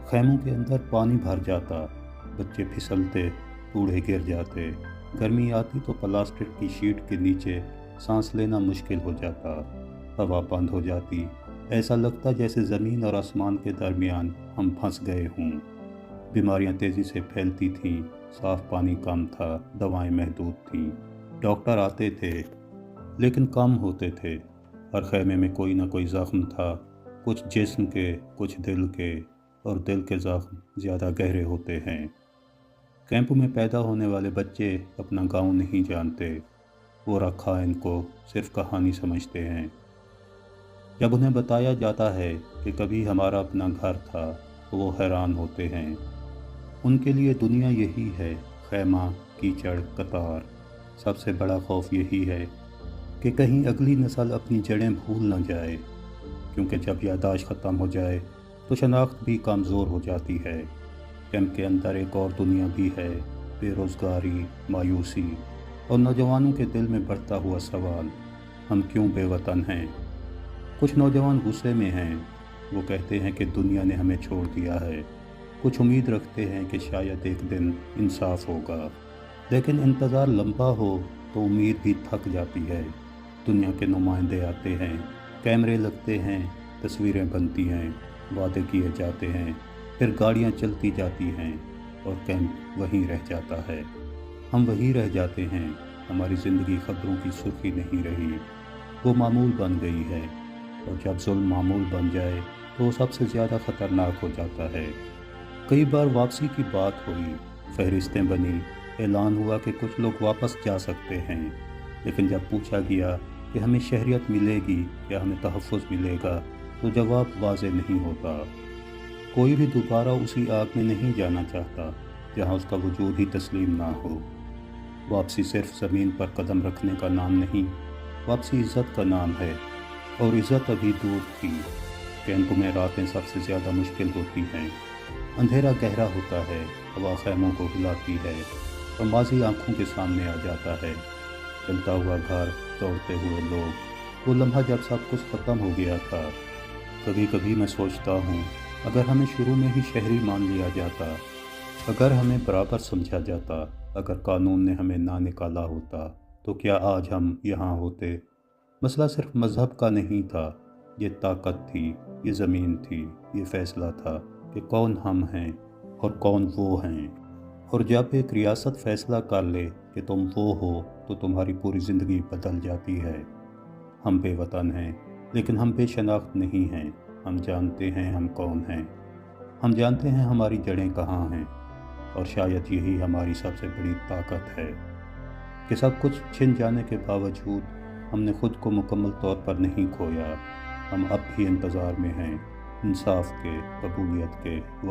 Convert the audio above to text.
خیموں کے اندر پانی بھر جاتا، بچے پھسلتے، بوڑھے گر جاتے، گرمی آتی تو پلاسٹک کی شیٹ کے نیچے سانس لینا مشکل ہو جاتا، ہوا بند ہو جاتی، ایسا لگتا جیسے زمین اور آسمان کے درمیان ہم پھنس گئے ہوں۔ بیماریاں تیزی سے پھیلتی تھیں، صاف پانی کم تھا، دوائیں محدود تھیں، ڈاکٹر آتے تھے لیکن کم ہوتے تھے۔ ہر خیمے میں کوئی نہ کوئی زخم تھا، کچھ جسم کے، کچھ دل کے، اور دل کے زخم زیادہ گہرے ہوتے ہیں۔ کیمپ میں پیدا ہونے والے بچے اپنا گاؤں نہیں جانتے، وہ رکھا ان کو صرف کہانی سمجھتے ہیں۔ جب انہیں بتایا جاتا ہے کہ کبھی ہمارا اپنا گھر تھا تو وہ حیران ہوتے ہیں۔ ان کے لیے دنیا یہی ہے، خیمہ، کیچڑ، قطار۔ سب سے بڑا خوف یہی ہے کہ کہیں اگلی نسل اپنی جڑیں بھول نہ جائے، کیونکہ جب یادداشت ختم ہو جائے تو شناخت بھی کمزور ہو جاتی ہے۔ کیمپ کے اندر ایک اور دنیا بھی ہے، بے روزگاری، مایوسی، اور نوجوانوں کے دل میں بڑھتا ہوا سوال، ہم کیوں بے وطن ہیں؟ کچھ نوجوان غصے میں ہیں، وہ کہتے ہیں کہ دنیا نے ہمیں چھوڑ دیا ہے۔ کچھ امید رکھتے ہیں کہ شاید ایک دن انصاف ہوگا، لیکن انتظار لمبا ہو تو امید بھی تھک جاتی ہے۔ دنیا کے نمائندے آتے ہیں، کیمرے لگتے ہیں، تصویریں بنتی ہیں، وعدے کیے جاتے ہیں، پھر گاڑیاں چلتی جاتی ہیں اور کیمپ وہیں رہ جاتا ہے۔ ہم وہیں رہ جاتے ہیں، ہماری زندگی خبروں کی سرخی نہیں رہی، وہ معمول بن گئی ہے، اور جب ظلم معمول بن جائے تو وہ سب سے زیادہ خطرناک ہو جاتا ہے۔ کئی بار واپسی کی بات ہوئی، فہرستیں بنی، اعلان ہوا کہ کچھ لوگ واپس جا سکتے ہیں، لیکن جب پوچھا گیا کہ ہمیں شہریت ملے گی یا ہمیں تحفظ ملے گا تو جواب واضح نہیں ہوتا۔ کوئی بھی دوبارہ اسی آگ میں نہیں جانا چاہتا جہاں اس کا وجود ہی تسلیم نہ ہو۔ واپسی صرف زمین پر قدم رکھنے کا نام نہیں، واپسی عزت کا نام ہے، اور عزت ابھی دور تھی۔ کیمپ میں راتیں سب سے زیادہ مشکل ہوتی ہیں۔ اندھیرا گہرا ہوتا ہے، ہوا خیموں کو ہلاتی ہے، اور ماضی آنکھوں کے سامنے آ جاتا ہے۔ جلتا ہوا گھر، دوڑتے ہوئے لوگ، وہ لمحہ جب سب کچھ ختم ہو گیا تھا۔ کبھی کبھی میں سوچتا ہوں، اگر ہمیں شروع میں ہی شہری مان لیا جاتا، اگر ہمیں برابر سمجھا جاتا، اگر قانون نے ہمیں نہ نکالا ہوتا، تو کیا آج ہم یہاں ہوتے؟ مسئلہ صرف مذہب کا نہیں تھا، یہ طاقت تھی، یہ زمین تھی، یہ فیصلہ تھا کہ کون ہم ہیں اور کون وہ ہیں۔ اور جب ایک ریاست فیصلہ کر لے کہ تم وہ ہو تو تمہاری پوری زندگی بدل جاتی ہے۔ ہم بے وطن ہیں، لیکن ہم بے شناخت نہیں ہیں۔ ہم جانتے ہیں ہم کون ہیں، ہم جانتے ہیں ہماری جڑیں کہاں ہیں، اور شاید یہی ہماری سب سے بڑی طاقت ہے کہ سب کچھ چھن جانے کے باوجود ہم نے خود کو مکمل طور پر نہیں کھویا۔ ہم اب بھی انتظار میں ہیں، انصاف کے، قبولیت کے،